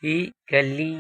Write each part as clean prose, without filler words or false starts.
ಈ ಗಲ್ಲಿ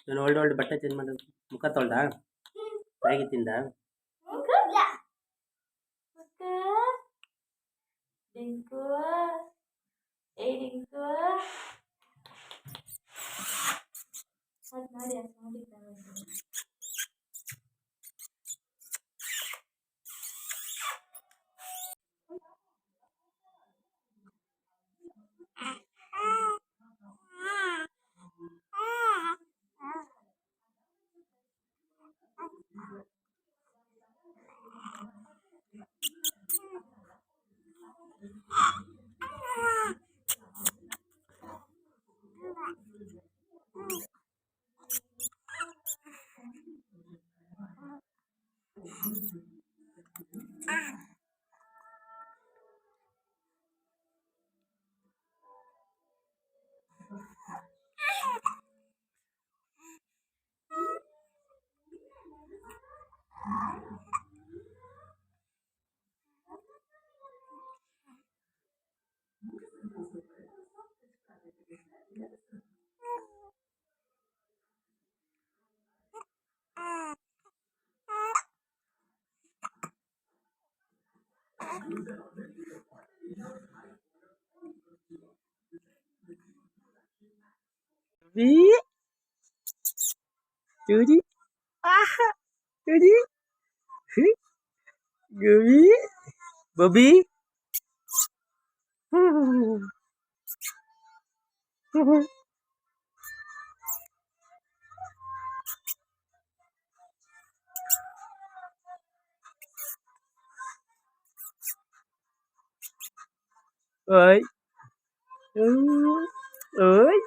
ನಾನು ಒಳ್ಳೆ ಬಟ್ಟೆ ಚೇಂಜ್ ಮಾಡಿ ಮುಖ ತೊಳ್ದ ಮ್ಯಾಗಿ ತಿಂದ ಡಿಂಕು ಏ ಡಿಂಕು ಅದು ನೋಡಿ ಅದು ನೋಡಿದ್ದಾನೆ Judy, Judy, Gubby, Bobby. Ơi, ơi,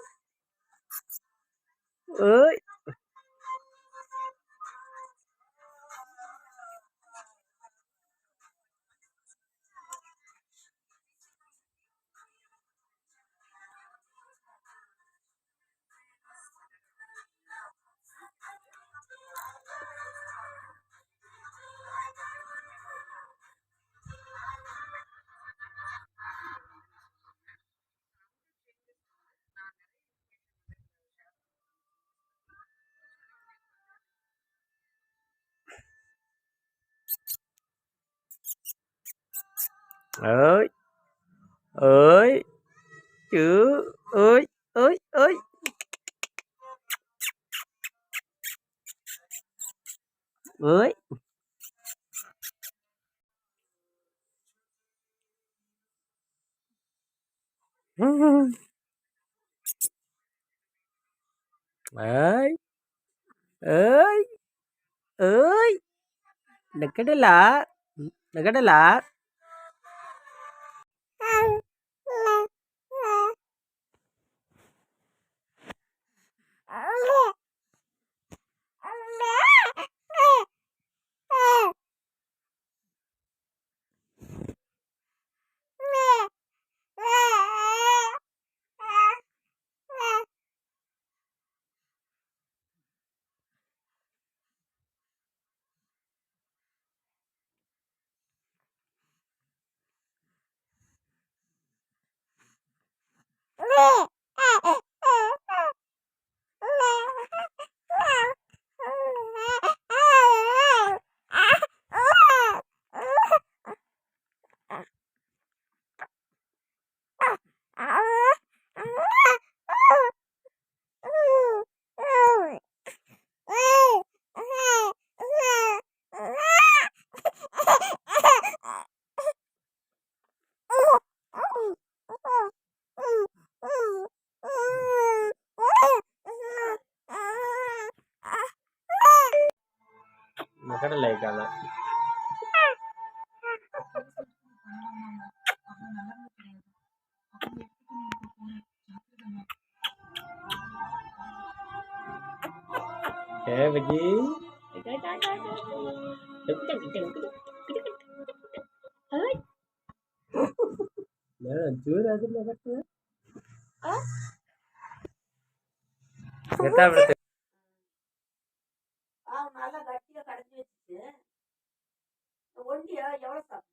ơi. Ơi, ơi, chữ, ơi, ơi, ơi. Ơi. Ơi, ơi, ơi. Đừng có đó lạ, đừng có đó lạ. ಮಕಡಲ್ಲ ಈ ಕಾಲ ಬಜ್ಜಿ ಜೋರ ಆದ್ರೆ ಗೊತ್ತಾಗ್ಬಿಡುತ್ತೆ. நல்லா கட்டியா கடைஞ்சி வச்சுட்டு ஒண்டியா எவ்வளோ சாப்பிடும்?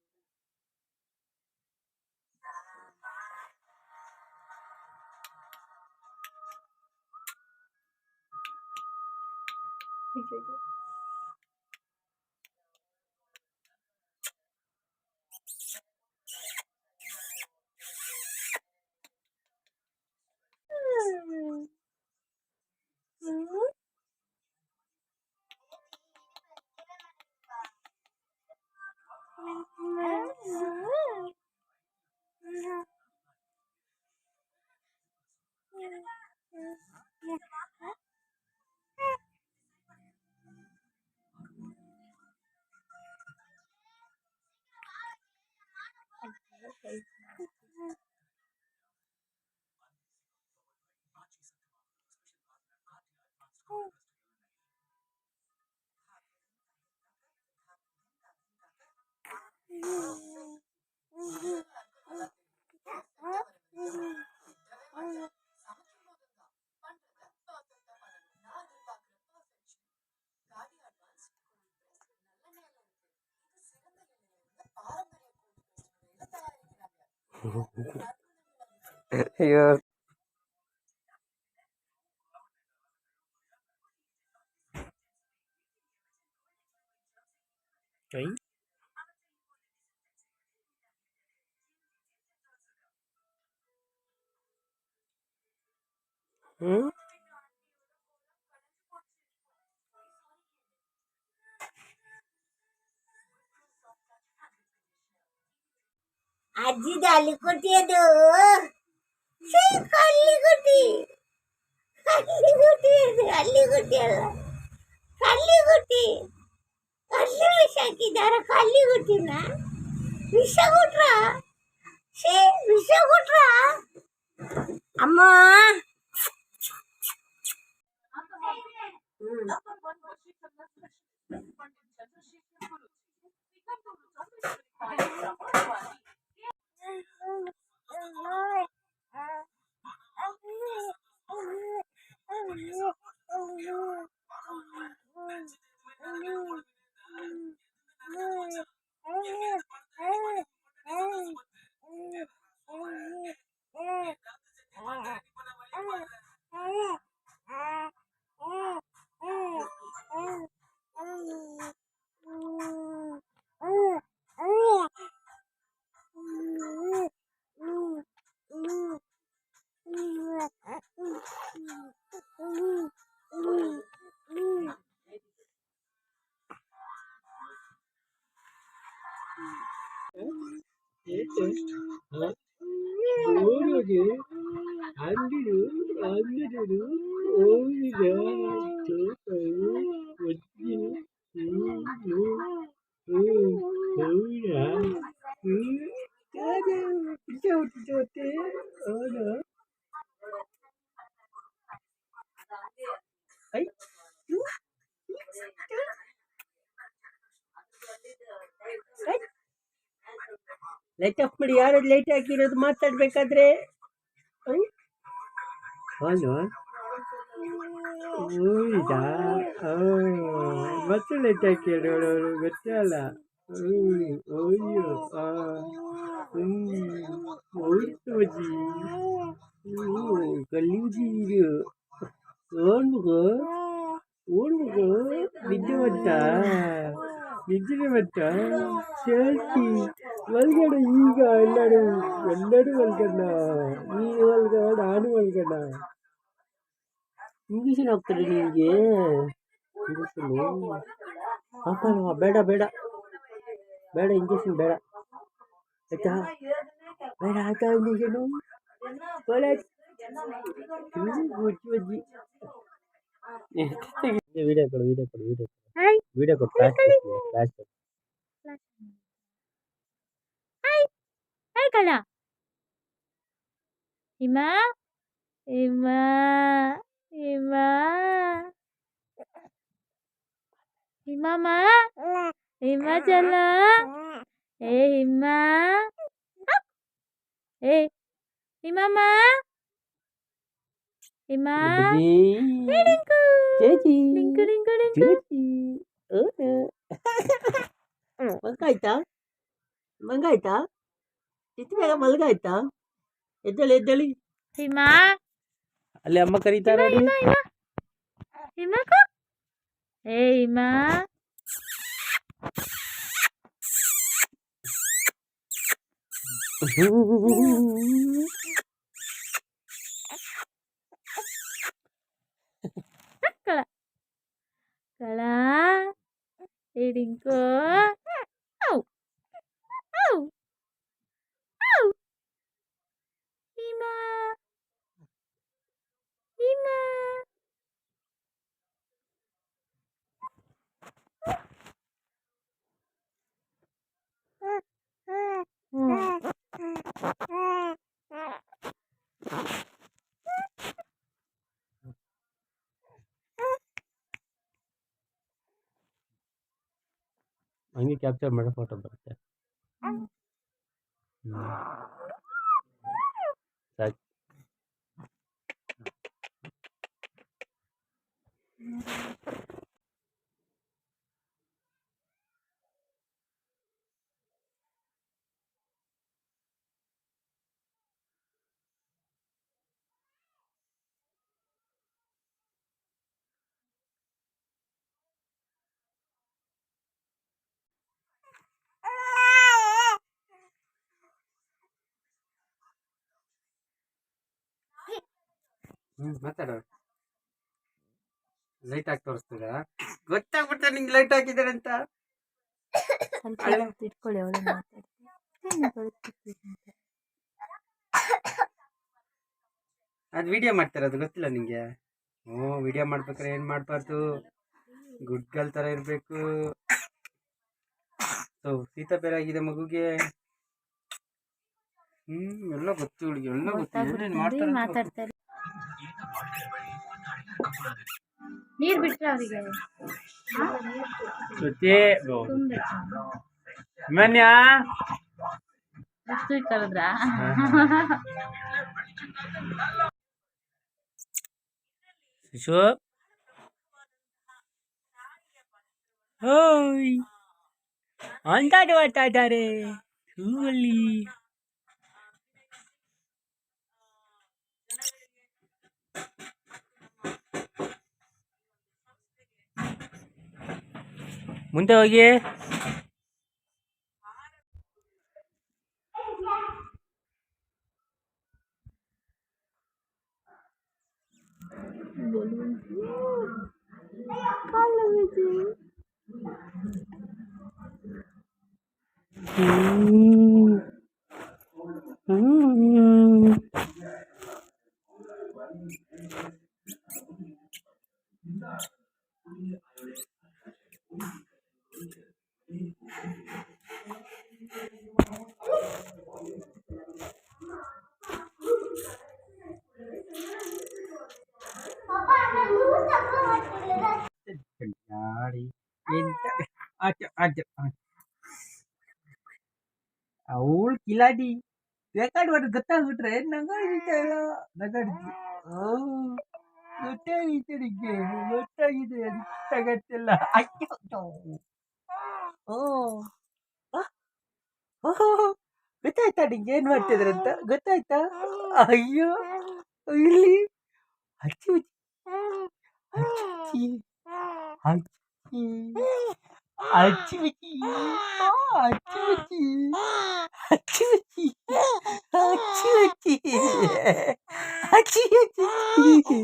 ஐயோ ಅಜ್ಜಿ ಅಲ್ಲಿ ಕೊಟ್ಟಿಯದು ಕಲ್ಲಿ ಗುಟ್ಟಿ ಕಲ್ಲಿ ಗುಟ್ಟಿ ಅಲ್ಲಿ ಗುಟ್ಟಿ ಅಲ್ಲ ಕಲ್ಲಿ ಗುಟ್ಟಿ ಕಲ್ಲಿ ವಿಷ ಹಾಕಿದಾರ ಕಲ್ಲಿ ಗುಟ್ಟಿನ ವಿಷ ಕೊಟ್ರ ವಿಷ ಕೊಟ್ರ ಅಮ್ಮ ಊರಿಗೆ ಅಂದಿರು ಅಂದಿರು ಓದಿದ ಚೋಕರು ಒಜ್ಜಿ ಹೌದಾ ಹುಟ್ಟಿಸೋತೆ ಹೌದಾ ಲೈಟ್ ಆಫ್ ಮಾಡಿ ಯಾರು ಲೈಟ್ ಹಾಕಿರೋದು ಮಾತಾಡ್ಬೇಕಾದ್ರೆ ಹೌದು ಹೌದಾ ಮತ್ತೆ ಲೈಟ್ ಹಾಕಿ ನೋಡೋರು ಗೊತ್ತಲ್ಲ ಅಯ್ಯೋ ಹೌದು ಅಜ್ಜಿ ಗಲೀಜು ಓಡ್ಬೇಕು ಓಡ್ಬೇಕು ನಿದ್ದೆ ಬಂತ ನಿದ್ದೆ ಬಂತ ಸೇರ್ತಿ ಮಲ್ಗಣ ಈಗ ಎಲ್ಲರೂ ಮಲ್ಗಣ್ಣ ಈಗ ಮಲ್ಗ ನಾನು ಮಲ್ಗಣ್ಣ ಇಂಜೆಕ್ಷನ್ ಹಾಕ್ತಾರೆ ನಿನಗೆ ಇಂಜೆಕ್ಷನು ಹಾಕಲ್ವಾ ಬೇಡ ಬೇಡ ಬೇಡ ಇಂಜೆಕ್ಷನ್ ಬೇಡ ಆಯ್ತಾ ಬೇಡ ಆಯ್ತಾ ಇಂಜೆಕ್ಷನು ಬೇಡ ಬಜ್ಜಿ ವಿಡಿಯೋ ಕೊಡು ವಿಡಿಯೋ ಕೊಡು ಫ್ಲಾಶ್ ಹಾಯ್ ಕಣ ಹಿಮ ಹಿಮ ಹಿಮ ಹಿಮಮ್ಮ ಹಿಮಾಚಲ ಏ ಹಿಮ ಏ ಹಿಮಮ್ಮ ಹಿಮ ಚೇಚಿ ಡಿಂಕು ಡಿಂಕು ಡಿಂಕು ಮಂಗಾಯ್ತಾ ಮಂಗಾಯ್ತಾ ಇಷ್ಟು ಬೇಗ ಮಲ್ಗಾಯ್ತಾ ಎದ್ದೇಳಿ ಎದ್ದೇಳಿ ಹಿಮ ಅಲ್ಲಿ ಅಮ್ಮ ಕರೀತಾರ ಹಿಮ ಹಿಮಕ ಏ ಹಿಮ ಕಳ ಕಳ ಡಿಂಕು ಔ ಔ ಔ ಹಿಮ ಹಿಮ ಹಂಗೆ ಕ್ಯಾಪ್ಚರ್ ಮಾಡೋ ಫೋಟೋ ಬರುತ್ತೆ ಸಾಕು ಮಾತಾಡೋ ಲೈಟ್ ಹಾಕಿ ತೋರಿಸ್ತದ ಗೊತ್ತಾಗ್ಬಿಡ್ತಾ ನಿಂಗೆ ಲೈಟ್ ಹಾಕಿದ್ದಾರೆ ಅಂತ ಇಟ್ಕೊಳ್ಳಿ ಅವಳು ಅದು ವಿಡಿಯೋ ಮಾಡ್ತಾರೆ ಅದು ಗೊತ್ತಿಲ್ಲ ನಿಂಗೆ ವಿಡಿಯೋ ಮಾಡ್ಬೇಕಾರೆ ಏನ್ ಮಾಡ್ಬಾರ್ದು ಗುಡ್ ಗರ್ಲ್ ತರ ಇರ್ಬೇಕು ಶೀತ ಬೇರೆ ಆಗಿದೆ ಮಗುಗೆ ಎಲ್ಲ ಗೊತ್ತು ಹುಡುಗಿ ಎಲ್ಲ ಗೊತ್ತು ಏನೇನ್ ಮಾಡ್ತಾರೆ ಮಾತಾಡ್ತಾರೆ ನೀರ್ ಬಿಟ್ರೆ ಅವರಿಗೆ ಮನ್ಯ ಕರೆದ್ರಾ ಶಿಶು ಹೋಯ್ ಅಂತಾಡು ಆಡ್ತಾ ಇದ್ದಾರೆ ಹೂವಲ್ಲಿ ಮುಂದೆ ಹೋಗಿ ಅವಳು ಕಿಲಾಡಿ ರೆಕಾರ್ಡ್ ಮಾಡಿ ಗೊತ್ತಾಗ್ಬಿಟ್ರೆ ನಗಾಡಿಲ್ಲ ನಗಾಡಿದ್ವಿ ಗೊತ್ತಾಗಿದೆ ನಿಂಗೆ ಗೊತ್ತಾಗಿದೆ ಗೊತ್ತಾಗತ್ತಿಲ್ಲ ಗೊತ್ತಾಯ್ತಾ ನಿಂಗೆ ಏನ್ ಮಾಡ್ತಿದ್ರಂತ ಗೊತ್ತಾಯ್ತಾ ಅಯ್ಯೋ ಇಲ್ಲಿ ಹಚ್ಚಿ ಹಚ್ಚಿ ಹಚ್ಚಿ ಹಚ್ಚಿ ಹಚ್ಚಿ ಹಚ್ಚಿ ಹಚ್ಚಿ ಹಚ್ಚಿ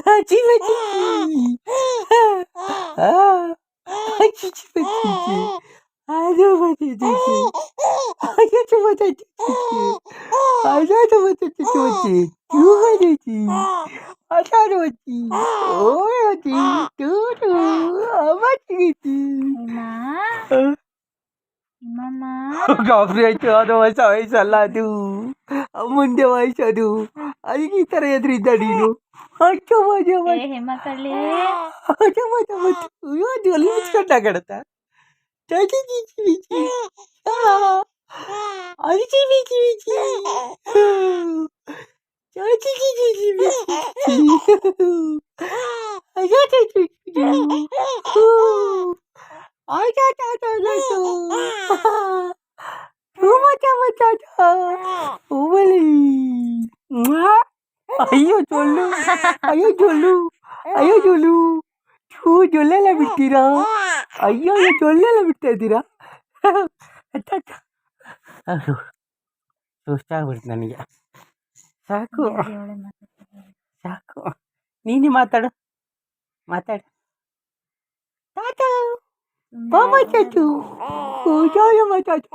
ಹಚ್ಚಿ ನಿಮ್ಮ ನಿಮ್ಮಮ್ಮ ಗಾಬರಿ ಆಯ್ತು. ಅದು ಹೊಸ ವಯಸ್ಸಲ್ಲ, ಅದು ಮುಂದೆ ವಯಸ್ಸದು. ಅದಕ್ಕೆ ಈ ಥರ ಎದುರಿದ್ದ ನೀನು. ಹೆಮ್ಮಕ್ಕಳೇ ಅಲ್ಲಿ ನಿಂತ್ಕೊಂಡಾಗಡತ್ತ ಅಯ್ಯೋ ಜೊಲ್ಲು, ಅಯ್ಯೋ ಜೊಲ್ಲು, ಅಯ್ಯೋ ಜೊಲ್ಲು, ಜೊಲ್ಲೆಲ್ಲ ಬಿಡ್ತೀರಾ? ಅಯ್ಯೋ ಜೊಲ್ಲೆಲ್ಲ ಬಿಡ್ತಾ ಇದ್ದೀರಾ? ಸುಸ್ತಾಗ್ಬಿಡ್ತು ನನಗೆ. ಸಾಕು ಸಾಕು, ನೀನೇ ಮಾತಾಡು ಮಾತಾಡು. ಬಾಬಾ ಚಾಚು ಮಾತಾಡು.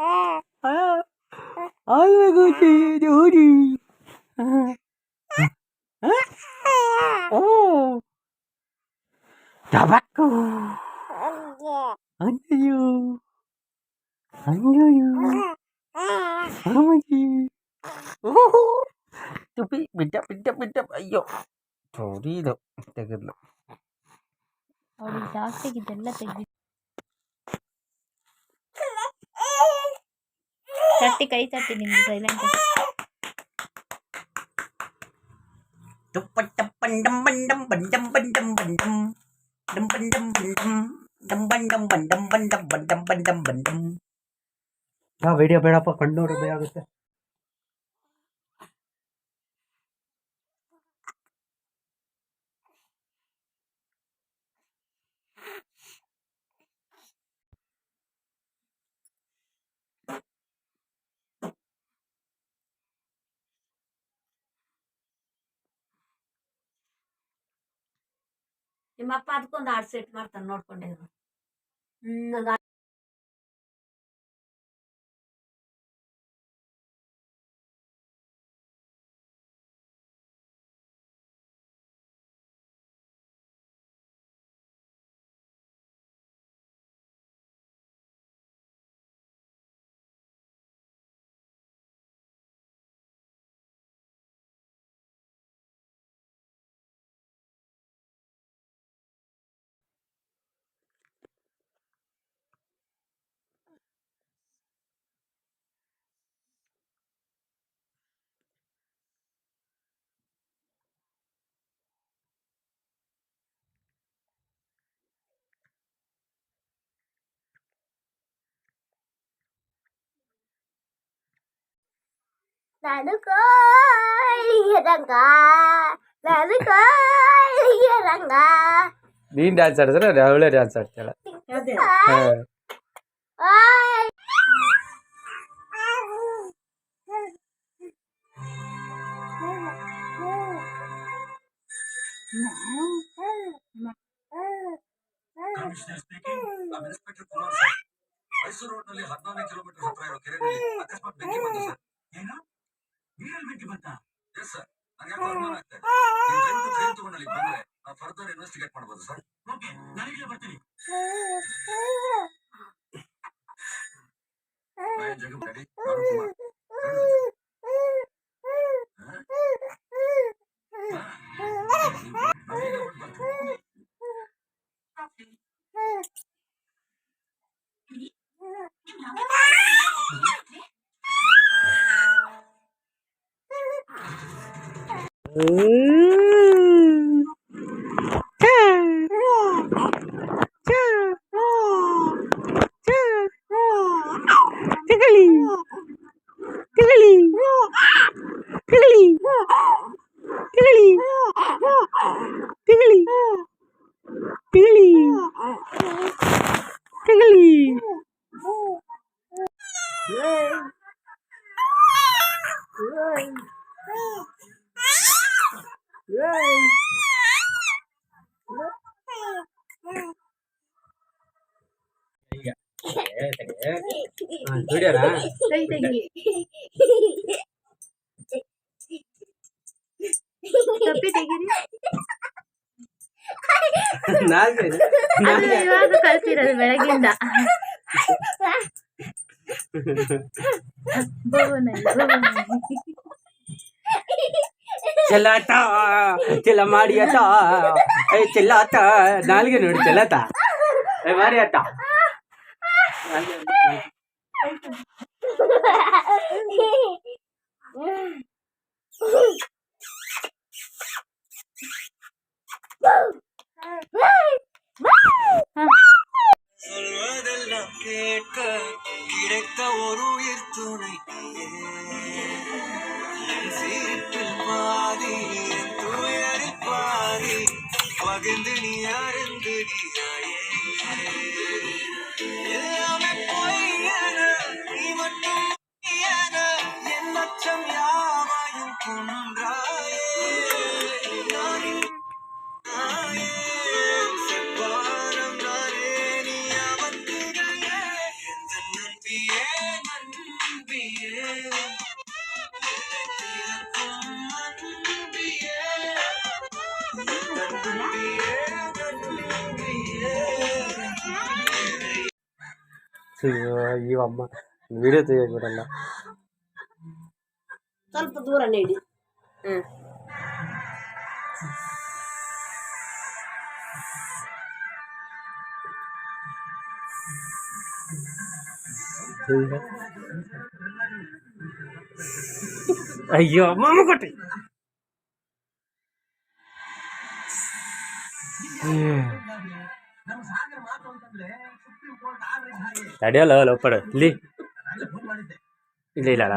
ನೋಡಿ ಟಬಾಕು ಅಯ್ಯೋ ಅಯ್ಯೋ ತುಪ್ಪಿ ಬಿಟ್ಟ ಬಿಟ್ಟ ಬಿಟ್ಟ. ಅಯ್ಯೋ ಸೋರಿ, ಇದು ತೆಗೆದ್ಲು. ಅವಳಿಗೆ ಜಾಸ್ತಿ ಇದೆಲ್ಲ ತೆಗ್ದು ತಟ್ಟಿ ಕೈ ತಟ್ಟಿ ನಿಮ್ಗೆ ಸೈಲೆಂಟ್ ಬಂಡಂ ಬಂಡಂ ಬಂಡಂ ಬಂಡಂ ಬಂಡಂ ಡಂ ಬಂಡಂ ಬಂಡಂ ಡಂ ಬಂಡಂ ಬಂಡಂ ಬಂಡಂ ಬಂಡಂ ಬಂಡಂ ಬಂಡಂ. ವಿಡಿಯೋ ಬೇಡಪ್ಪ, ಕಣ್ಣೋರು ಭಯ ಆಗುತ್ತೆ. ನಿಮ್ಮಪ್ಪ ಅದಕ್ಕೊಂದು ಹಾಡು ಸೆಟ್ ಮಾಡ್ತಾನೆ ನೋಡ್ಕೊಂಡಿದ್ರು. ನಾನು ಕೋಳಿಯ ರಂಗ, ನಾನು ಕೋಳಿಯ ರಂಗ. ನೀನ್ ಡ್ಯಾನ್ಸ್ ಆಡಿದ್ರೆ ಅವಳೇ ಡ್ಯಾನ್ಸ್ ಆಡ್ತಾಳ. ಮೈಸೂರು ರೋಡ್ನಲ್ಲಿ 14 ಕಿಲೋಮೀಟರ್ ಹತ್ರ ಇರೋ ಕೆರೆಯಲ್ಲಿ ಅಕಸ್ಮಾತ್ ಬೆಂಕಿ ಬಂತು ಸರ್. ಏನು ನೀರಲ್ಲಿ ಬೆಂಕಿ ಬಂತ? ಎಸ್ ಸರ್, ನನಗೆ ಅನುಮಾನ ಆಗ್ತಾ ಇದೆ. ನೀವು ಟ್ರೈನ್ ತಗೊಂಡು ಅಲ್ಲಿಗೆ ಬಂದ್ರೆ ನಾವು ಫರ್ದರ್ ಇನ್ವೆಸ್ಟಿಗೇಟ್ ಮಾಡ್ಬೋದು ಸರ್. ಓಕೆ, ನನಗೆ ಬರ್ತೀನಿ. ಜಗಂ ರೆಡಿ, ವಿಡಿಯೋನಾ ಕೈ ತೆಗಿ ತಪ್ಪಿ ತೆಗೀರಿ. ನಾಲ್ಕು ಅದು ಇವಾಗ ಕಲ್ತಿರೋದು ಬೆಳಗಿಂದ. ಚೆಲ್ಲಾಟ ಚೆಲ್ಲ ಮಾಡಿ ಆಟ ಚೆಲ್ಲಾಟ ನಾಲ್ಗೆ ನೋಡಿ ಚೆಲ್ಲತ ಮಾಡಿ ಆಟ சொல்வதெல்லாம் கேட்க கிடைத்த ஒரு உயிர் துணை என் சீற்றில் பாதி என் துயரில் பாதி பகிர்ந்து நீ அறிந்து நீயாயே எல்லாமே பொய்யன நீ மட்டும் என என் அச்சம் யாவையும் கொன்றாயே நானே செவ்வானம் நானே நீ அவந்திகையே எந்த நம்பியே நம்பியே ಅಯ್ಯೋ ಅಮ್ಮ ವಿಡಿಯೋ ತೆಗಿಯಲ್ಲ ಸ್ವಲ್ಪ ದೂರ ನೀಡಿ. ಅಯ್ಯೋ ಅಮ್ಮ ಕೊಟ್ಟೆ ತಡೆಯಲ್ಲ ಲೋಪಡ ಇಲ್ಲಿ ಇಲ್ಲ ಇಲ್ಲ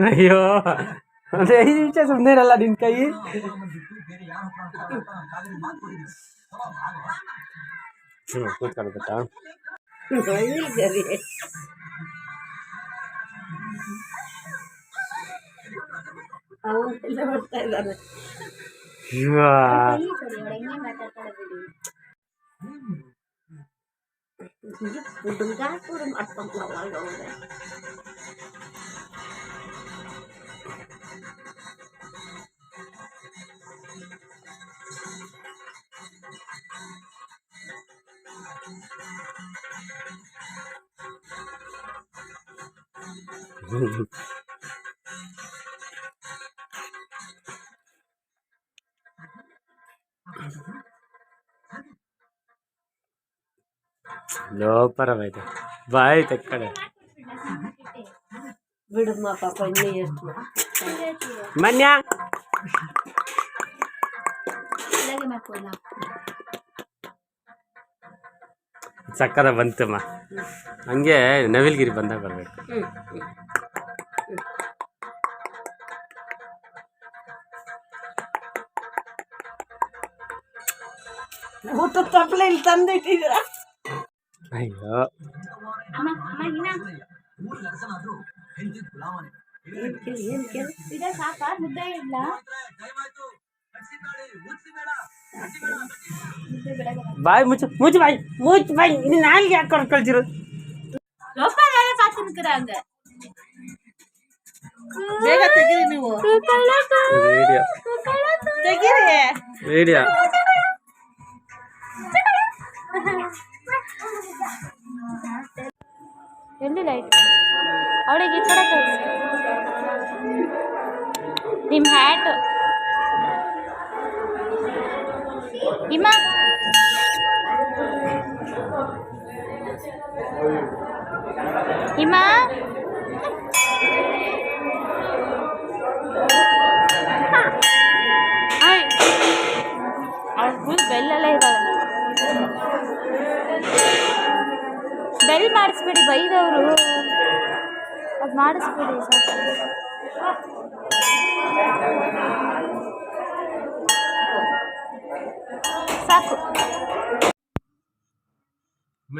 ಅಯ್ಯೋ ಅದೇ 5 ನಿಮಿಷ ಸುಮ್ಮನೆ ಇರಲ್ಲ ನಿನ್ ಕೈ. ಕೂತ್ಕೊಳ್ಬೇಕಾ ಅವನ್ನೆಲ್ಲ ಬರ್ತಾ ಇದ್ದಾರೆ. ಹುಡುಗ ಮಾಡ್ಕೊಂಡ್ಲವಾಗ ಲೋಪರವಾಯ್ತು ಬಾಯ್ ತಕ್ಕಡೆ ಬಿಡಮ್ಮ ಪಾಪ ಇನ್ನೂ ಎಷ್ಟು ಮನ್ಯ ಸಕ್ಕರ ಬಂತಮ್ಮ ಹಂಗೆ ನವಿಲ್ಗಿರಿ ಬಂದಾಗ ಬರ್ಬೇಕು. ಊಟ ತಪ್ಪಲೆ ಇಲ್ಲಿ ತಂದಿಟ್ಟಿದ್ದೀರ. ಅಯ್ಯೋ ಬಾಯ್ ಮುಚ್ಚು ಮುಚ್ಚು ಬಾಯ್ ಮುಚ್ಚು ಬಾಯ್ ಇದು ನಾಲ್ಗೆ ಹಾಕೊಂಡು ಕಳ್ಸಿರು. ಬೇಗ ತೆಗೀರಿ ನೀವು. ವಿಡಿಯೋ ತೆಗೀರಿ. ವಿಡಿಯೋ ಎಲ್ಲಿ ಲೈಟ್ ಅವಳಿಗೆ ಈ ಕಡೆ ತೋರಿಸಿ ನಿಮ್ಮ ಹ್ಯಾಟ್ ಇಮ್ಮ ಇಮ್ಮ ಅವಳು ಫುಲ್ ಬೆಲ್ಲೆಲ್ಲ ಇದ್ದಾಳೆ. ಬೆಲ್ ಮಾಡಿಸ್ಬೇಡಿ ಬೈದವರು, ಅದು ಮಾಡಿಸ್ಬೇಡಿ ಸಾಕು.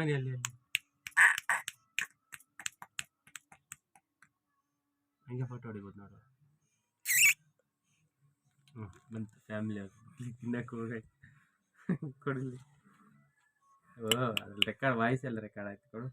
ಬನ್ನಿ ಅಲ್ಲಿ ಅಲ್ಲಿ ಹಂಗೆ ಫೋಟೋ ಹೊಡಿಬೋದು ನೋಡು. ಬಂತು ಫ್ಯಾಮಿಲಿ ತಿನ್ನಕ್ಕೆ ಹೋಗಿ ಕೊಡಲಿ. ಓ ಅದ್ರಲ್ಲಿ ರೆಕಾರ್ಡ್ ವಾಯ್ಸ್ ಎಲ್ಲ ರೆಕಾರ್ಡ್ ಆಯ್ತು ಕೊಡು.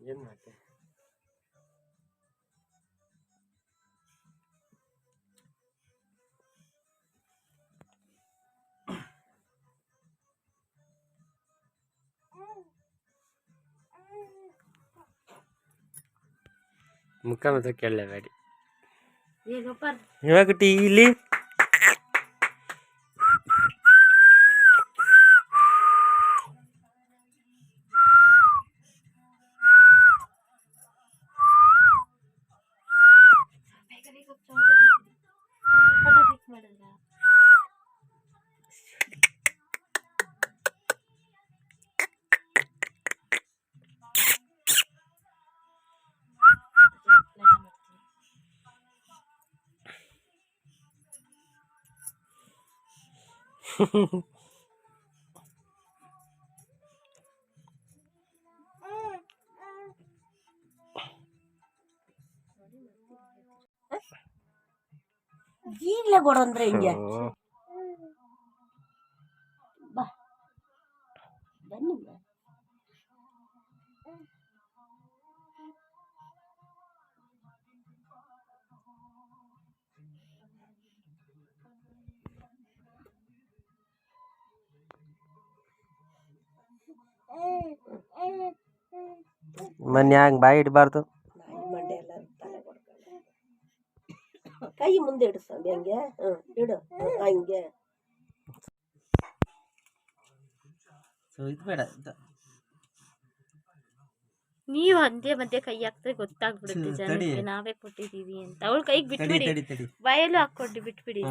ಏನು ಮಾಡ್ತೆ? ಮುಖ ಮಾತ್ರ ಕೇಳಲೇಬೇಡಿ. ಇವಾಗ ಟೀ ಇಲ್ಲಿ ಈಗಲೇ ಕೊಡು ಅಂದ್ರೆ ಹಿಂಗೆ ಬಾ ಬನ್ನಿ ಬಾ. ಮೊನ್ನೆ ಹಂಗೆ ಬಾಯಿ ಇಡಬಾರ್ದು. ಮಂಡೆ ಎಲ್ಲ ತಲೆ ಕೊಡ್ಕೊಂಡು ಕೈ ಮುಂದೆ ಇಡಿಸ್ಕೊಂಡು ಹಂಗೆ ಇಡು ಹಂಗೆ. ಸೊ ಇದು ಬೇಡ. ನೀವು ಮಧ್ಯೆ ಮಧ್ಯೆ ಕೈ ಹಾಕ್ತಾರೆ ಗೊತ್ತಾಗ್ಬಿಡುತ್ತೆ ಜನಕ್ಕೆ ನಾವೇ ಕೊಟ್ಟಿದೀವಿ ಅಂತ. ಅವಳು ಕೈಗೆ ಬಿಟ್ಬಿಡಿ, ಬಾಯಲ್ಲೂ ಹಾಕ್ಕೊಟ್ಟು ಬಿಟ್ಬಿಡಿ.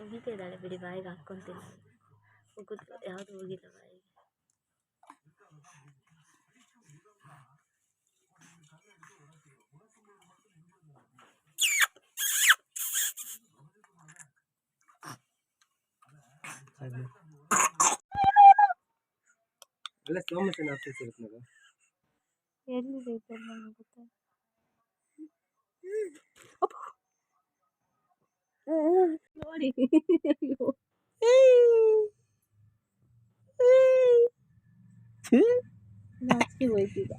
ಉಗಿತಾ ಇದ್ದಾಳೆ ಬಿಡಿ, ಬಾಯಿಗೆ ಹಾಕ್ಕೊಂತಿಲ್ಲ. ಯಾವುದು ಹೋಗಿಲ್ಲ ಬಾಯಿಗೆ. ಅಲ್ಲ ಸೋಮಶನ ಆಫೀಸ್ ಇರುತ್ತೆ ನೋಡು. ಎಲ್ಲಿದೆ ನನಗೆ ಗೊತ್ತಾ. ನೋಡಿ ನಾಚಿಕೆ ಹೋಯ್ತೀಗ.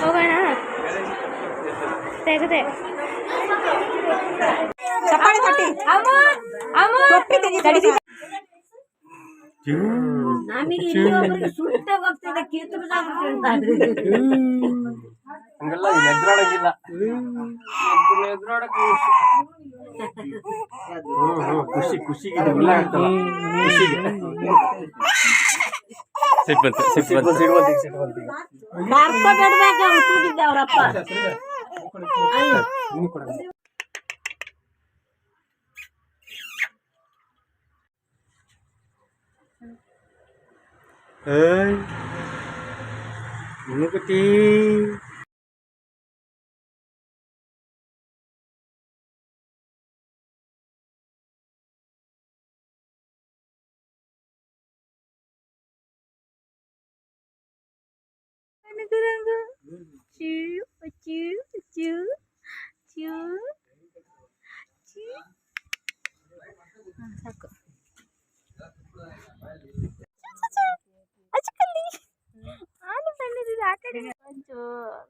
ಹೋಗೋಣ ತೆಗೆದೆ ಚಪ್ಪಾಳೆ ತಟ್ಟಿ ನಮಗೆ ಇಲ್ಲಿ ಸುಟ್ಟ ಹೋಗ್ತಿದೆ ಹಂಗಲ್ಲ ಎದುರಾಡಂಗಿಲ್ಲ. ಖುಷಿ ಖುಷಿಗೆ ಖುಷಿಗೆ ಅವರಪ್ಪ ಮುನುಗುಟಿ ಸಾಕು.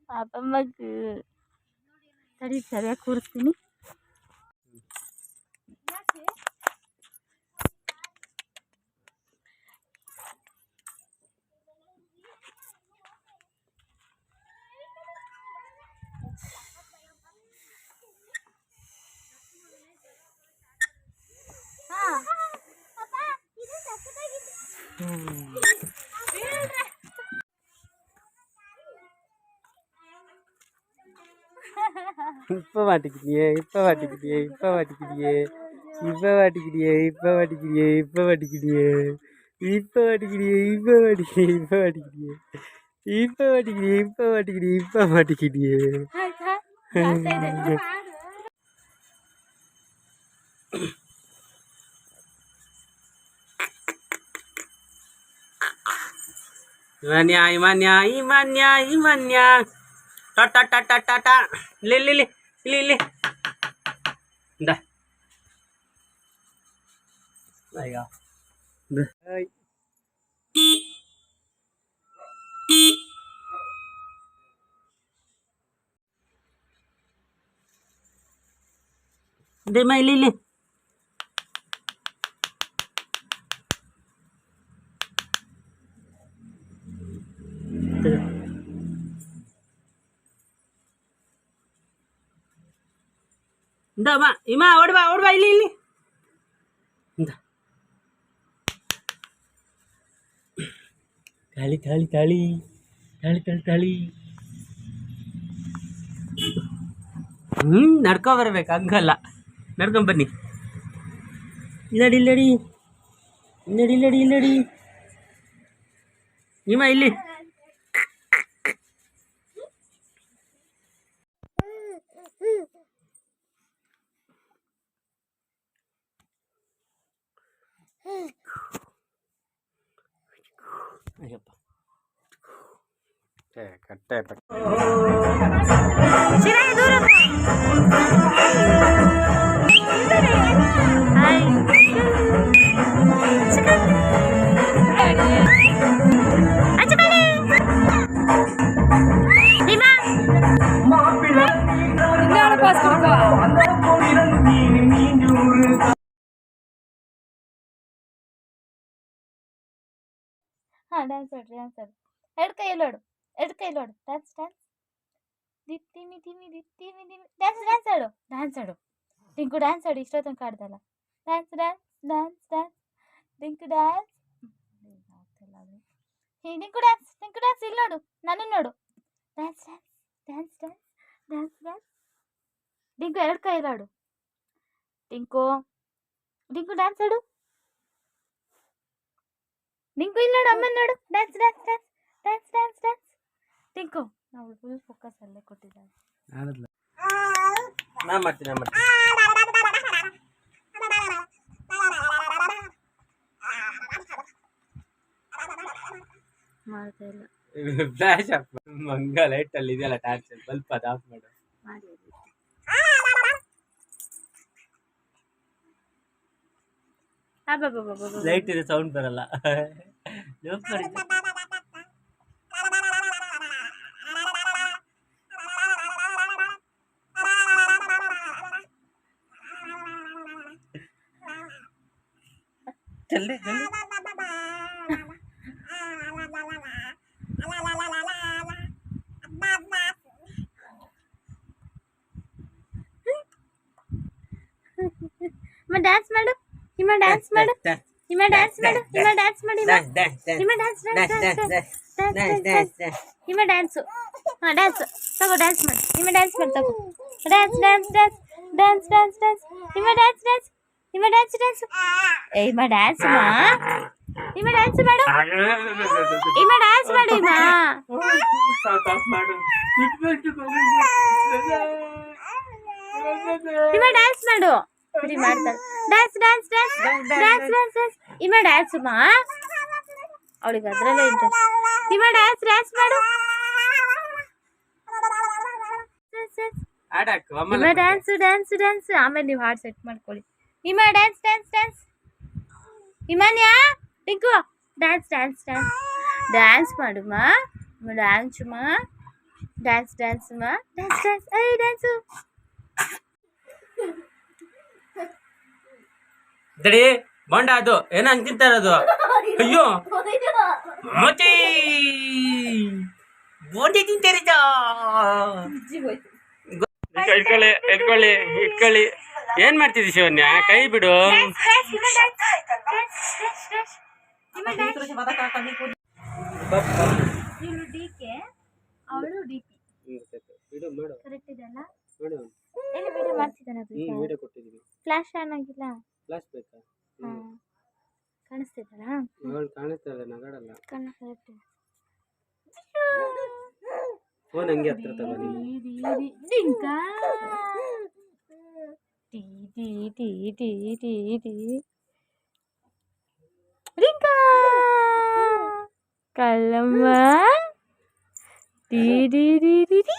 ಪಾಪಮ್ಮಗ್ ತಡಿ ಸರಿಯಾಗಿ ಕೂರಿಸ್ತೀನಿ. இப்ப மாட்டிக்கிறியே இப்ப மாட்டிக்கிறியே இப்ப மாட்டிக்கிறியே இப்ப மாட்டிக்கிறியே இப்ப மாட்டிக்கிறியே இப்ப மாட்டிக்கிறியே இப்ப மாட்டிக்கிறியே இப்ப மாட்டிக்கிறியே இப்ப மாட்டிக்கிறியே இப்ப மாட்டிக்கிறியே இப்ப மாட்டிக்கிறியே இப்ப மாட்டிக்கிறியே ಇಮಾನ್ಯ ಇಮಾನ್ಯ ಇಮಾನ್ಯ ಇಮಾನ್ಯ ಟಾಟಾ ಟಾಟಾ ಟಾಟಾ ಇಲ್ಲಿ ಇಲ್ಲಿ ಇಲ್ಲಿ ಇಲ್ಲಿ ಇಲ್ಲಿ ಇಂದ ಅಯ್ಯೋ ದೇಮ ಇಲ್ಲಿ ಇಲ್ಲಿ ಇಂದ ಅಮ್ಮ ಇಮ್ಮ ಓಡ್ಬಾ ಇಲ್ಲಿ ಇಲ್ಲಿ ಇಂದ ತಾಳಿ ತಾಳಿ ತಾಳಿ ತಾಳಿ ತಾಳಿ ತಾಳಿ ನಡ್ಕೊ ಬರ್ಬೇಕು ಹಂಗಲ್ಲ ನಡ್ಕೊಂಬನ್ನಿ ಇಲ್ಲಡಿ ಇಲ್ಲಡಿ ಇಲ್ಲಡಿ ಇಲ್ಲಡಿ ಇಲ್ಲಡಿ ನಿಮ್ಮ ಇಲ್ಲಿ ಅಯ್ಯಪ್ಪ ಕಟ್ಟೆ ಡ್ಯಾನ್ಸ್ ಆಡು ಎರಡು ಕೈಯಲ್ಲೋಡು ಡ್ಯಾನ್ಸ್ ದಿತ್ತಿಮಿ ತಿಮಿ ದಿತ್ತಿಮಿ ದಿಮಿ ಡ್ಯಾನ್ಸ್ ಆಡು ಟಿಂಕು ಡ್ಯಾನ್ಸ್ ಆಡು ಇಷ್ಟೋ ತನಕ ಆಡ್ದಲ್ಲ dance Tinku dance Tinku dance ಇಲ್ಲಿ ನೋಡು ನನ್ನ ನೋಡು ಡ್ಯಾನ್ಸ್ ಟಿಂಕು ಎರಡು ಕೈಯಲ್ಲಾಡು ಟಿಂಕು ಡ್ಯಾನ್ಸ್ ಆಡು ಟಿಂಕು ಇಲ್ಲಿ ನೋಡು ಅಮ್ಮನ ನೋಡು ಡ್ಯಾನ್ಸ್ ಟಿಂಕು ನಾವು ಫುಲ್ ಫೋಕಸ್ ಅಲ್ಲೇ ಕೊಟ್ಟಿದ್ದಾರೆ ನಾ ಮಾಡ್ತೀನಿ ಮಾಡ್ತಾ ಇಲ್ಲ ಫ್ಲಾಶ್ ಆಫ್ ಮಂಗ ಲೈಟ್ ಅಲ್ಲಿ ಇದೆಯಲ್ಲ ಟಾರ್ಚ್ ಬಲ್ಪ್ ಅದು ಆಫ್ ಮಾಡು ಲೈಟ್ ಇದೆ ಸೌಂಡ್ ಬರಲ್ಲ ಜಲ್ದಿ ಡ್ಯಾನ್ಸ್ ಮಾಡು ಡ್ಯಾನ್ಸ್ ಮಾಡು ಡ್ಯಾನ್ಸ್ ತಗೋ ಡ್ಯಾನ್ಸ್ ಮಾಡಿ ಡ್ಯಾನ್ಸ್ ಮಾಡಿ ತಗೋ ಡ್ಯಾನ್ಸ್ ಮಾಡು ಫ್ರೀ ಮಾಡ್ತಾರೆ ಡ್ಯಾನ್ಸ್ ಮಾ ಅವಳಿಗೆ ಅದರಲ್ಲೇ ಇಂಟ್ರೆಸ್ಟ್ ಡ್ಯಾನ್ಸ್ ಮಾಡು ಡ್ಯಾನ್ಸ್ ಆಮೇಲೆ ನೀವು ಹಾಡು ಸೆಟ್ ಮಾಡ್ಕೊಳ್ಳಿ ಡ್ಯಾನ್ಸ್ ಇಮಾನ್ಯಾ ಟಿಂಕು ಡ್ಯಾನ್ಸ್ ಮಾಡು ಡ್ಯಾನ್ಸ್ ತಡಿ ಬಾಂಡ ಅದು ಏನೋ ಹಂಗೆ ತಿಂತಾರದು ಅಯ್ಯೋ ಮತ್ತೆ ಬೋಂಡಿ ತಿಂತಾರಿದ ಇಟ್ಕೊಳ್ಳಿ ಏನ್ ಮಾಡ್ತಿದ್ದಿ ಶಿವನ್ಯ ಕೈ ಬಿಡು ಇವಳು DK, ಅವಳು DP. ವಿಡಿಯೋ ಮಾಡು ಕರೆಕ್ಟ್ ಇದೆಯಲ್ಲ? ಮಾಡು. ಏನು ವಿಡಿಯೋ ಮಾಡ್ತಿದ್ದಾನೆ? ವಿಡಿಯೋ ಕೊಟ್ಟಿದ್ದೀವಿ. ಫ್ಲಾಶ್ ಆನ್ ಆಗಿಲ್ಲ. ಫ್ಲಾಶ್ ಬೇಕಾ? ಕಾಣಿಸ್ತಿದ್ದಲ್ಲ? ಅವಳು ಕಾಣಿಸ್ತಾಳೆ, ನಗಾಡಲ್ಲ. ಕಣ್ಣ ಕರೆಕ್ಟ್. ಫೋನ್ ಹಂಗೆ ಹತ್ರ ತಗೊಳ್ಳಿ. ಡಿಂಕ ಟಿ ಟಿ ಟಿ ಟಿ ಟಿ ಟಿ ರಿಂಕ ಕಲ್ಲಮ್ಮ ಟಿ ಟಿ ಟಿ ಟಿ ಟಿ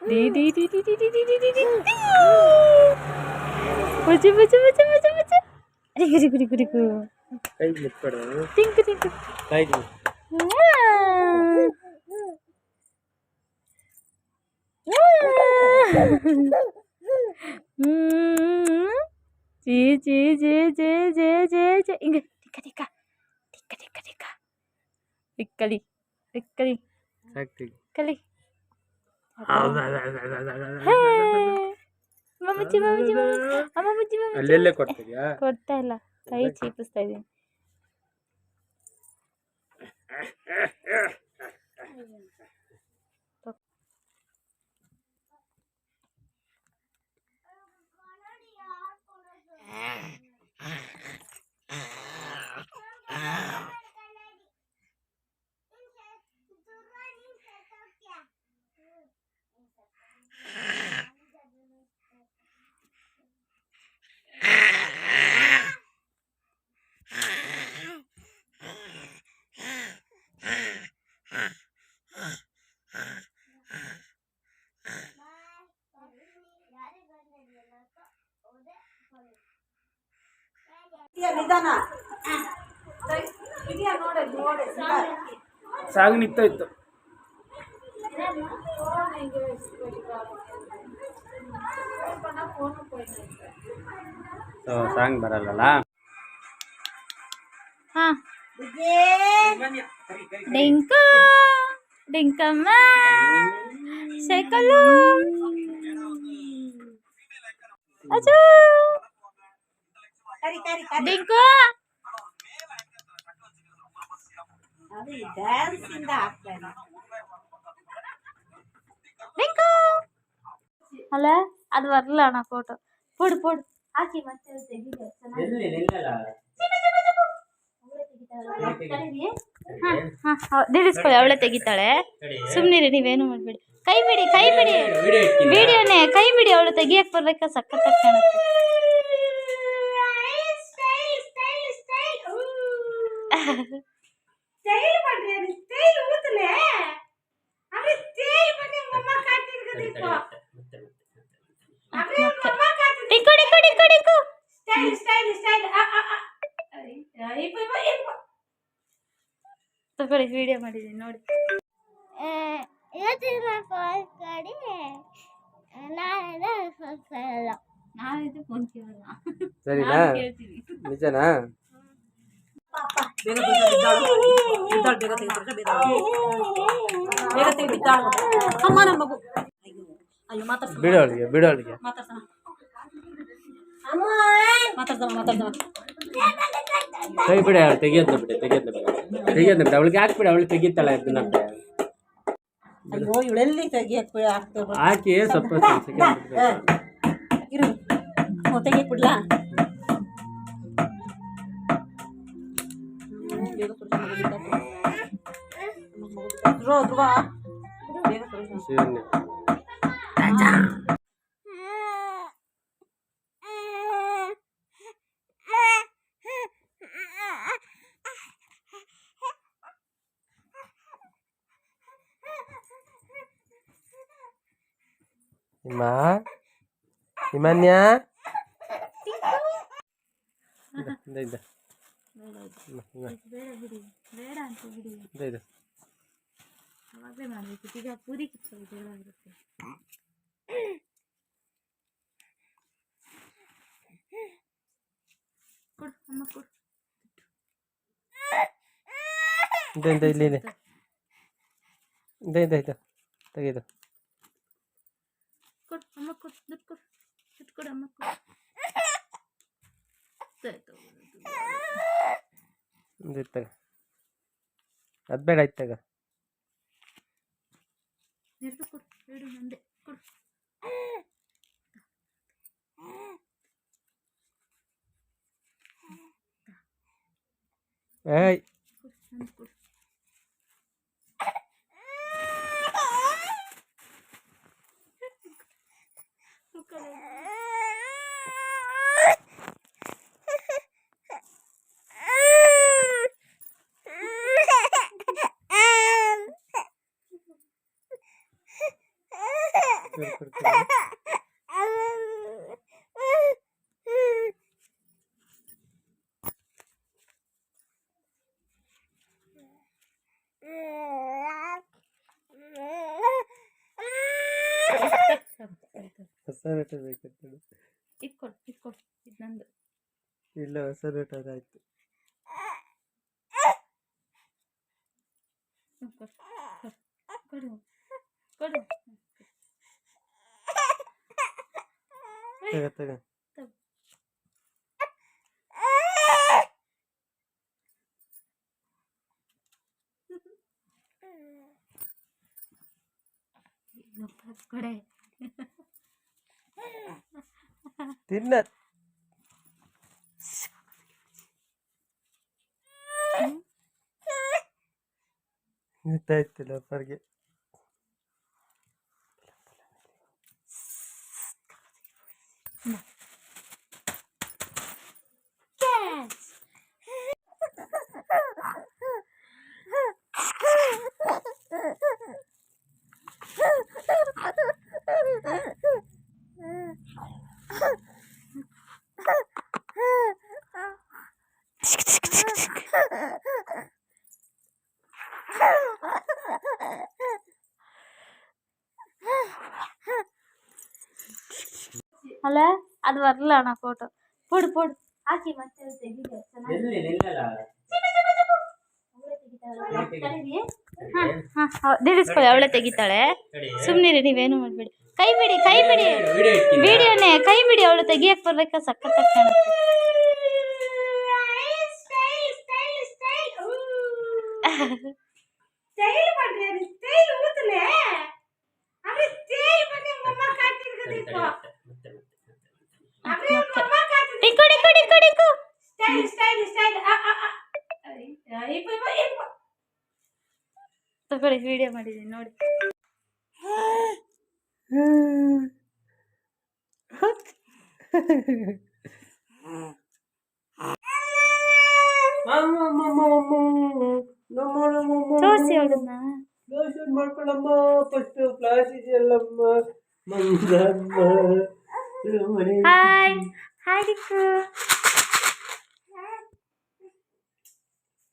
ಟಿ ಟಿ ಟಿ ಟಿ ಟಿ ಟಿ ಟಿ ಟಿ ಟಿ ಬಚ್ಚು ಬಚ್ಚು ಬಚ್ಚು ಬಚ್ಚು ಬಚ್ಚು ರಿಗು ರಿಗು ರಿಗು ರಿಗು ಕೈ ಮುಟ್ಕೊಡು. ಟಿಂಕು ಟಿಂಕು ಕೈ ಜಿ ಜಿ ಜಿ ಜಿ ಜಿ ಜಿ ಜಿ ಹಿಂಗೆ ಟಿಕ್ಕ ಟಿಕ್ಕ ಟಿಕ್ಕ ಟಿಕ್ಕ ಟಿಕ್ಕ ಟಿಕ್ಕಲಿ ಟಿಕ್ಕಲಿ ಸಾಕ್ತಿ ಕಲಿ ಮಮ್ಮಚ್ಚಿ ಮಮ್ಮಚ್ಚಿ ಮಮ್ಮಚ್ಚಿ ಅಲ್ಲೆಲ್ಲೇ ಕೊಡ್ತೀಯಾ? ಕೊಡ್ತಾ ಇಲ್ಲ, ಕೈ ಚೀಪಿಸ್ತಾ ಇದ್ದೀನಿ. ಸಾಗು ನಿಂತೋಯ್ತು. ಸಾಂಗ್ ಬರಲ್ಲ. ಹಾ ಡಿಂಕ ಡಿಂಕಮ್ಮ ಸೈಕಲು ಅಜು ಡಿಂಕು ಡಿಂಕು ಅಲ್ಲ ಅದು ಬರಲ್ಲ ಅಣ್ಣ. ಫೋಟೋ ಪೊಡು ಪೊಡು ಹಾಕಿ ಮತ್ತೆ ತೆಗಿತಾರೆ. ನಿಲ್ಲಿಸ್ಕೊಳ್ಳಿ, ಅವಳೇ ತೆಗಿತಾಳೆ. ಸುಮ್ಮನಿರಿ, ನೀವೇನು ಮಾಡಬೇಡಿ. ಕೈ ಬಿಡಿ, ಕೈ ಬಿಡಿ, ವಿಡಿಯೋನೇ ಕೈ ಬಿಡಿ. ಅವಳು ತೆಗಿಯಕ್ಕೆ ಬರ್ಬೇಕಾ? ಸಖತ್ತಾಗಿ ಕಾಣುತ್ತೆ. ಟಿಂಕು ಟಿಂಕು ಟಿಂಕು ಟಿಂಕು ತಗೊಳ್ಳಿ, ವಿಡಿಯೋ ಮಾಡಿದ್ದೀನಿ ನೋಡಿ. ನಾವಿದು ಫೋನ್ ಕೇಳಲ್ಲ. ಸರಿನಾ? ನಿಜನಾ? ಬಿಡೋಳಿಗೆ ಬಿಡೋಳಿಗೆ ಕೈ ಬಿಡ. ಅವಳು ತೆಗಿಯೋದ್ ಬಿಡಿ, ತೆಗಿಯೋದ್ ಬಿಡಿ, ತೆಗಿಯೋದ್ ಬಿಡಿ. ಅವಳಿಗೆ ಹಾಕ್ಬಿಡಿ, ಅವಳು ತೆಗಿತಾಳೆ ಅದನ್ನಂತೆ. ಹಾಕಿ ಸ್ವಲ್ಪ ತೆಗಿಯಕ್ ಬಿಡ್ಲಾ? ಶಿವನ್ಯ ಹಿಮಾನ್ಯ ಬೇಡ ಅಂತ ಬಿಡಿ. ಅವಾಗಲೇ ಮಾಡಬೇಕು. ಈಗ ಪೂರಿ ಕಿತ್ಕೊಳ್ಳಿ, ಬೇಡ ಆಗುತ್ತೆ. ಕೊಡು ಅಮ್ಮ, ಕೊಡು. ಇಲ್ಲಿ ತೆಗೆದು ಕೊಡು ಅಮ್ಮ, ಕೊಡು. ದುಡ್ಡು ಕೊಡು, ದುಡ್ಡು ಕೊಡು ಅಮ್ಮ, ಕೊಡು. ಒಂದು ಇತ್ತಾಗ ಅದು ಬೇಡ ಇತ್ತಾಗ ಏಯ್ ಹೊಸ ರೇಟ ಬೇಕಂತೇಳಿ ಇಟ್ಕೊಡು ಇದು ನಂದು. ಇಲ್ಲ ಹೊಸ ರೇಟ್ ಅದಾಯ್ತು. ಕೊಡು ಕೊಡು ತಗ ಕೊಡೆ ತಿನ್ನ ಗೊತ್ತಾಯ್ತಿಲ್ಲ ಅಪ್ಪರಿಗೆ. ಅಲ್ಲ ಅದು ಬರಲ್ಲ ಅಣ್ಣ ಫೋಟೋ ಪೊಡು ಪೊಡು ಹಾಕಿ ಮತ್ತೆ ತೆಗಿಗೆ ನಿಲ್ಲಿಸ್ಕೊಳ್ಳಿ, ಅವಳೇ ತೆಗಿತಾಳೆ. ಸುಮ್ಮನಿರಿ, ನೀವೇನು ಮಾಡಬೇಡಿ. ಕೈ ಬಿಡಿ ವಿಡಿಯೋನೇ, ಕೈ ಬಿಡಿ. ಅವಳು ತೆಗಿಯಕ್ಕೆ ಬರ್ಬೇಕಾ? ಸಖತ್ತಾಗಿ ಕಾಣುತ್ತೆ. ತಗೊಳ್ಳಿ, ವಿಡಿಯೋ ಮಾಡಿದ್ದೀನಿ ನೋಡಿ. ತೋರಿಸಿ ಅವಳನ್ನ. ಮಾಡ್ಕೊಳಮ್ಮ ಫಸ್ಟ್ ಫ್ಲಾಶ್ ಇದೆಯಲ್ಲಮ್ಮ. ಹಾಯ್ ಹಾಯ್ ಡಿಕ್ಕು.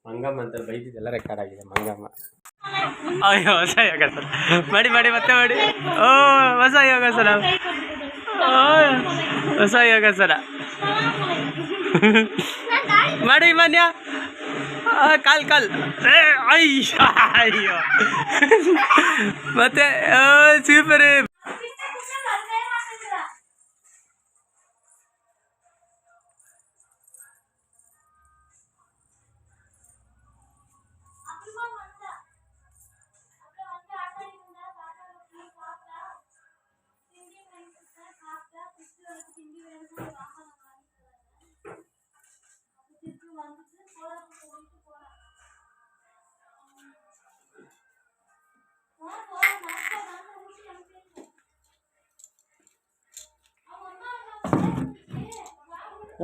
ಮಂಗಮ್ಮ ಅಂತ ಬೈದಿದ್ದೆಲ್ಲ ರೆಕಾರ್ಡ್ ಆಗಿದೆ. ಮಂಗಮ್ಮ ಅಯ್ಯೋ ಹೊಸ ಯೋಗಾಸನ ಮಾಡಿ ಮತ್ತೆ ಮಾಡಿ. ಓ ಹೊಸ ಯೋಗಾಸನ, ಹೊಸ ಯೋಗಾಸನ ಮಾಡಿ ಮಾನ್ಯ. ಕಾಲ್ ಅಯ್ಯೋ ಮತ್ತೆ ಸೂಪರ್.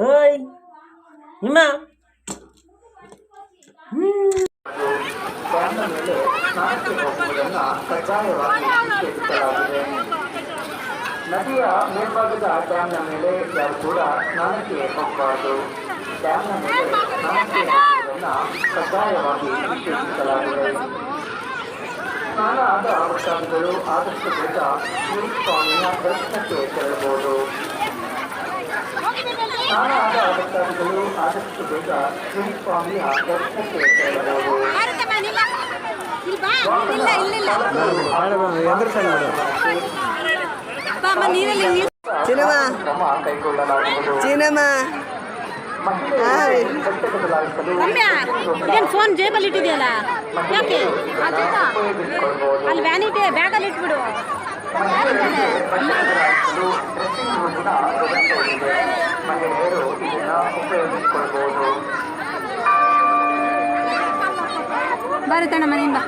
ಓಯ್ ನಿಮ್ಮ ನದಿಯ ಮೇಲ್ಭಾಗದ ಡ್ಯಾಮ್ನ ಮೇಲೆ ಯಾರು ಕೂಡ ಸ್ನಾನಕ್ಕೆ ಹೋಗಬಾರದು. ಡ್ಯಾಮ್ನ ಮೇಲೆ ಸ್ನಾನಕ್ಕೆ ಹೋಗುವುದನ್ನು ಕಡ್ಡಾಯವಾಗಿ ನಿಷೇಧಿಸಲಾಗಿದೆ. ಸ್ನಾನ ಆದ ಭಕ್ತಾದಿಗಳು ಆದಷ್ಟು ಬೇಗ ಸ್ವಾಮಿಯ ದರ್ಶನಕ್ಕೆ ತೆರಳಬಹುದು. ಸ್ನಾನ ಆದ ಭಕ್ತಾದಿಗಳು ಆದಷ್ಟು ಬೇಗ ಸ್ವಾಮಿಯ ದರ್ಶನಕ್ಕೆ ತೆರಳಬಹುದು. ಕ್ರಮ ಕೈಗೊಳ್ಳಲಾಗುವುದು. ಏನು ಫೋನ್ ಜೇಬಲ್ಲಿ ಇಟ್ಟಿದೆಯಲ್ಲ ಯಾಕೆ ಅಲ್ಲಿ ವ್ಯಾನಿಟಿ ಬ್ಯಾಗಲ್ಲಿ ಇಟ್ಬಿಡು. ಮಹಿಳೆಯರು ಇದನ್ನ ಉಪಯೋಗಿಸಿಕೊಳ್ಬಹುದು. ಬರುತ್ತಣ್ಣ ಮನೆಯಿಂದ.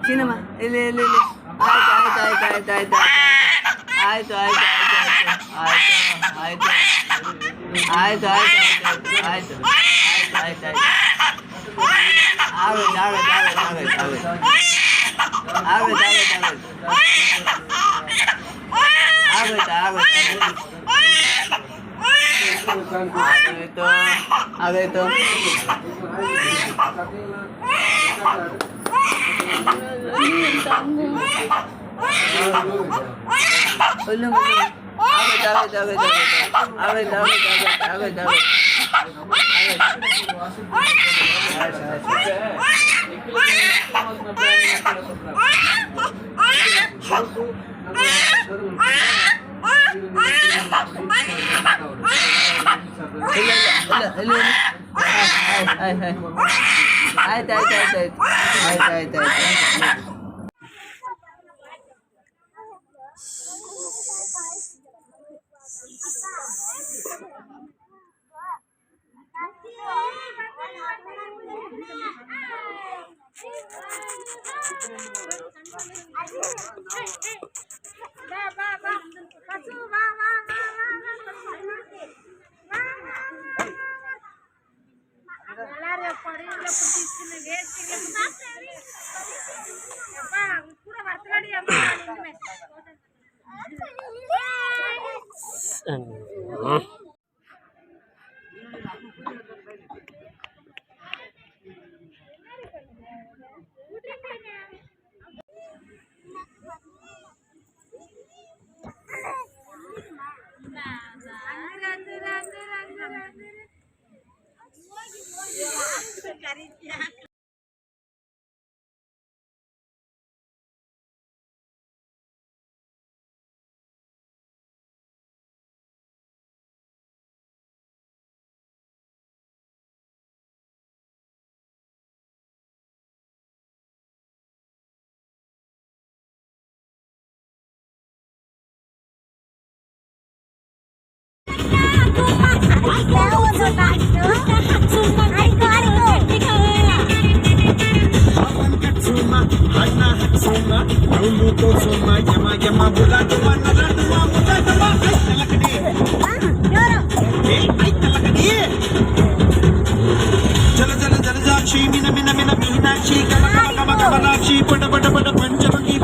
ಚಿನ್ನಮ್ಮ ಇಲ್ಲಿ ಇಲ್ಲಿ ಇಲ್ಲಿ ಆಯ್ತು ಆಯ್ತು ಆಯ್ತು ಆಯ್ತು ಆಯ್ತು ಆಯ್ತು ಆಯ್ತು ಆಯ್ತು ಆಯ್ತು ಆಯ್ತು ಆಯ್ತು ಆಯ್ತು ಆಯ್ತು ಆಯ್ತು ಆಗೋಯ್ತು ಆಗೋಯ್ತು ಆಗೋಯ್ತು ಆಗೋಯ್ತು ಆಗೋಯ್ತು ಆಗೋಯ್ತು ಆಗೋಯ್ತು ಆಗೋಯ್ತು ಆಯ್ತು ಆಯ್ತು ಆಯ್ತು ಆಯ್ತು ಆಯ್ತು ಆಯ್ತು జల జల జలజాక్షి మిన మిన మిన మీనాక్షి కమ కమ కమ కమలాక్షి పట పట పట పంచమంగి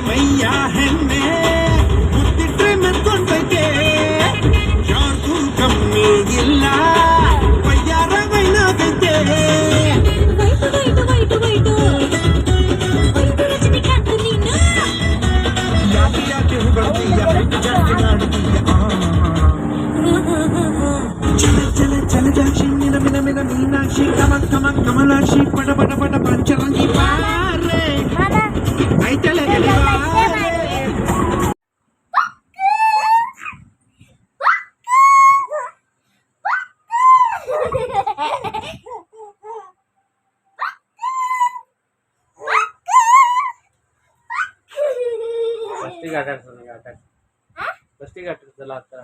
ಮೈಯಾ ಹೆಣ್ಣೆ ಮುತ್ತಿಟ್ರೆ ಮೆತ್ಕೊಂಡೈತೆ ಯಾರ್ಗೂ ಕಮ್ಮಿ ಇಲ್ಲ ವಯ್ಯಾರವೈನಾಗೈತೆ ಯಾಕೆ ಯಾಕೆ ಹೊಗಳ್ತೀಯ ಜಾಸ್ತಿ ಮಾಡುತ್ತೀಯ ಚಲ ಚಲ ಜಲಜಾಕ್ಷಿ ಮಿನ ಮಿನ ಮಿನ ಮೀನಾಕ್ಷಿ ಕಮ ಕಮ ಕಮಲಾಕ್ಷಿ ಪಟ ಪಟ ಪಟ ಪಂಚರಂಗಿ ಬಾರೆ ಐತಲೆ ಫಸ್ಟಿಗೆ ಆಟಾಡ್ಸೋಣ ಫಸ್ಟಿಗೆ ಆಟಾಡ್ಸಲ್ಲ ಆ ಥರ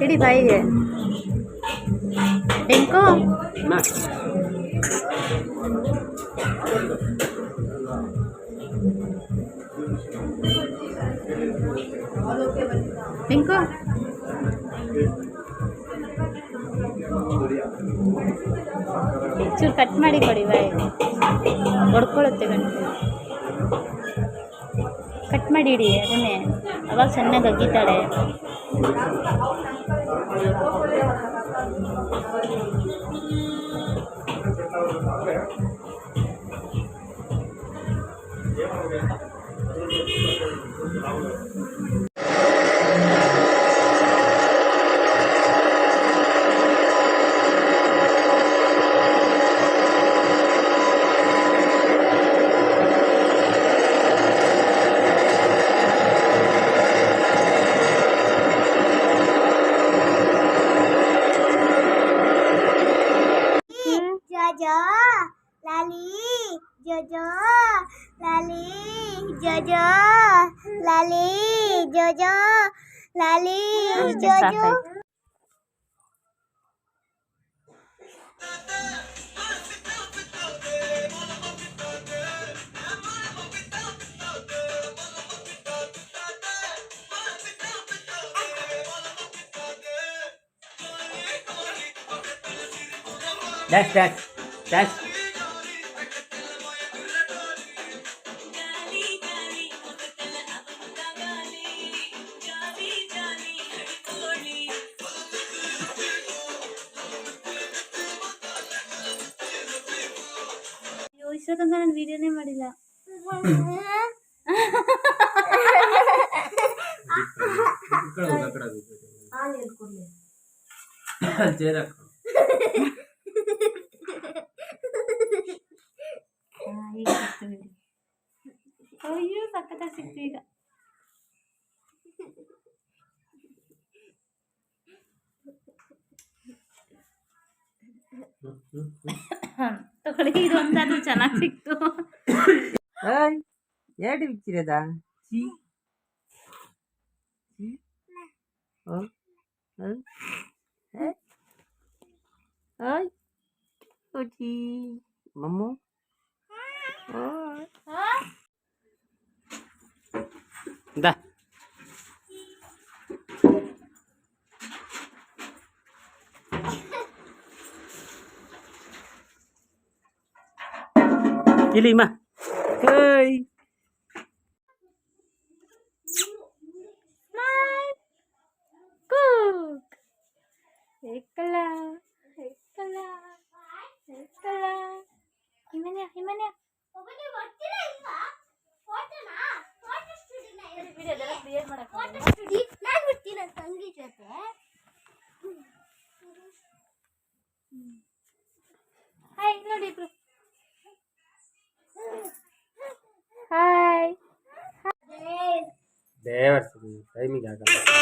ಇಡಿ ಬಾಯಿಗೆ ಹೆಂಕೋ ಪಿಂಕು ಚೂರು ಕಟ್ ಮಾಡಿ ಕೊಡಿ ಬಾಯ್ ಹೊಡ್ಕೊಳುತ್ತೆ ಗಂಟು ಕಟ್ ಮಾಡಿ ಇಡಿ ಅದನ್ನೇ ಅವಾಗ ಚೆನ್ನಾಗಿ ಅಗ್ಗಿತಾಳೆ ಸಾಕಾಯ್ತು ಡ್ಯಾಶ್ ಡ್ಯಾಶ್ ಡ್ಯಾಶ್ ಇಷ್ಟೋ ತನಕ ನಾನು ವಿಡಿಯೋನೇ ಮಾಡಿಲ್ಲ ಈಗ ಸಿಕ್ತು ಬಿಡಿ ಅಯ್ಯೋ ಸಕ್ಕತ್ತಾಗಿ ಸಿಕ್ತು ಈಗ ತಗೊಳ್ಳಿ ಇದೊಂದಾದ್ರೂ ಚೆನ್ನಾಗಿ ಸಿಕ್ತು ಎರಡು ಬಿಚ್ಚಿರೋದಾ ಚೀ ಚೀ ಮಮ್ಮು ದಾ ಇಲ್ಲಿ ಮಾ ಹೇಯ್ cook ekala himanya ಹಾಯ್ ನೋಡಿ ಇಬ್ರು ಹಾಯ್ ದೇವರ ಟೈಮಿಗೆ ಆಗಲ್ಲ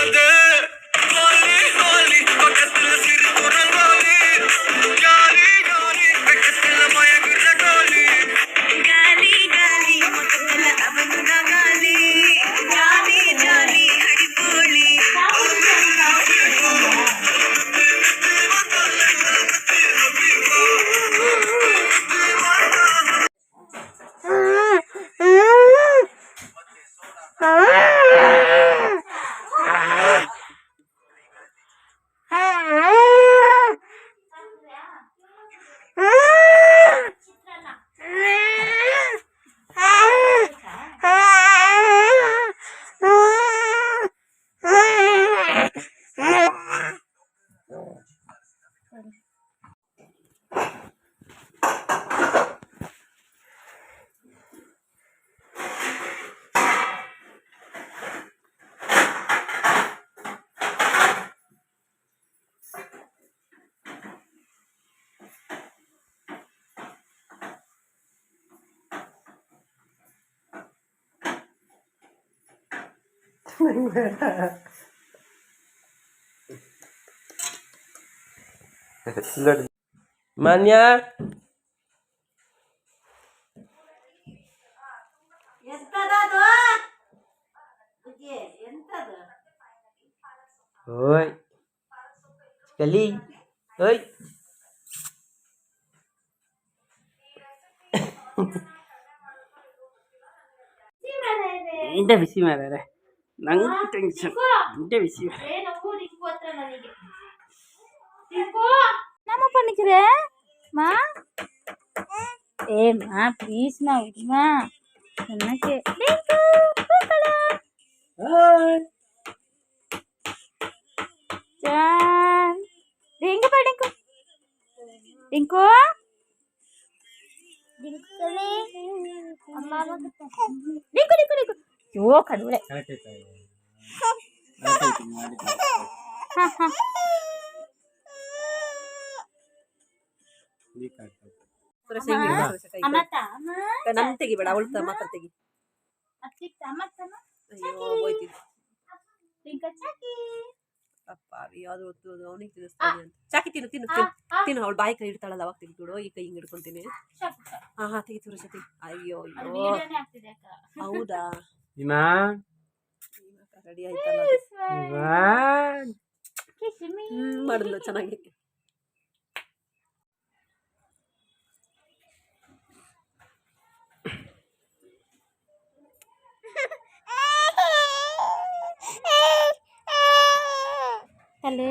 ಮಾನ್ಯ ಓಯ್ ಕಲಿ ಓಯ್ ಎಂತ ಬಿಸಿ ಮಾರ್ರೆ ನಂಗೆ ಟೆನ್ಷನ್ ಎಂತ ಬಿಸಿ nama panikre ma ma please ma ma nanake dinku kukala Chan dinku pa dinku dinku kale amma dinku yo kadule amata ನನ್ ತೆಗಿಬೇಡ ಅವಳು ಮಾತ್ರ ತೆಗಿ atik amata ಅಯ್ಯೋ ಹೋಯ್ತಿದ್ದು dinku chaki ಅಪ್ಪ ಯಾವ್ದು ಅವನಿಗೆ ತಿನ್ನಿಸ್ತಾನೆ ಅಂತ ಚಾಕಿ ತಿನ್ನು ತಿನ್ನು ತಿನ್ನು ತಿನ್ನು ಅವಳು ಬಾಯಿ ಕೈ ಇಡ್ತಾಳಲ್ಲ ಅವಾಗ ತೆಗಿಬಿಡು ಈ ಕೈ ಹಿಂಗೆ ಹಿಡ್ಕೊಂತೀನಿ ಹಾ ತೆಗಿ ಸುರಕ್ಷತೆ ಅಯ್ಯೋ ಅಯ್ಯೋ ಹೌದಾ ಇಮಾ ರೆಡಿ ಆಯ್ತಲ್ಲ ಮಾಡಿದ್ಲು ಚೆನ್ನಾಗಿ Hello.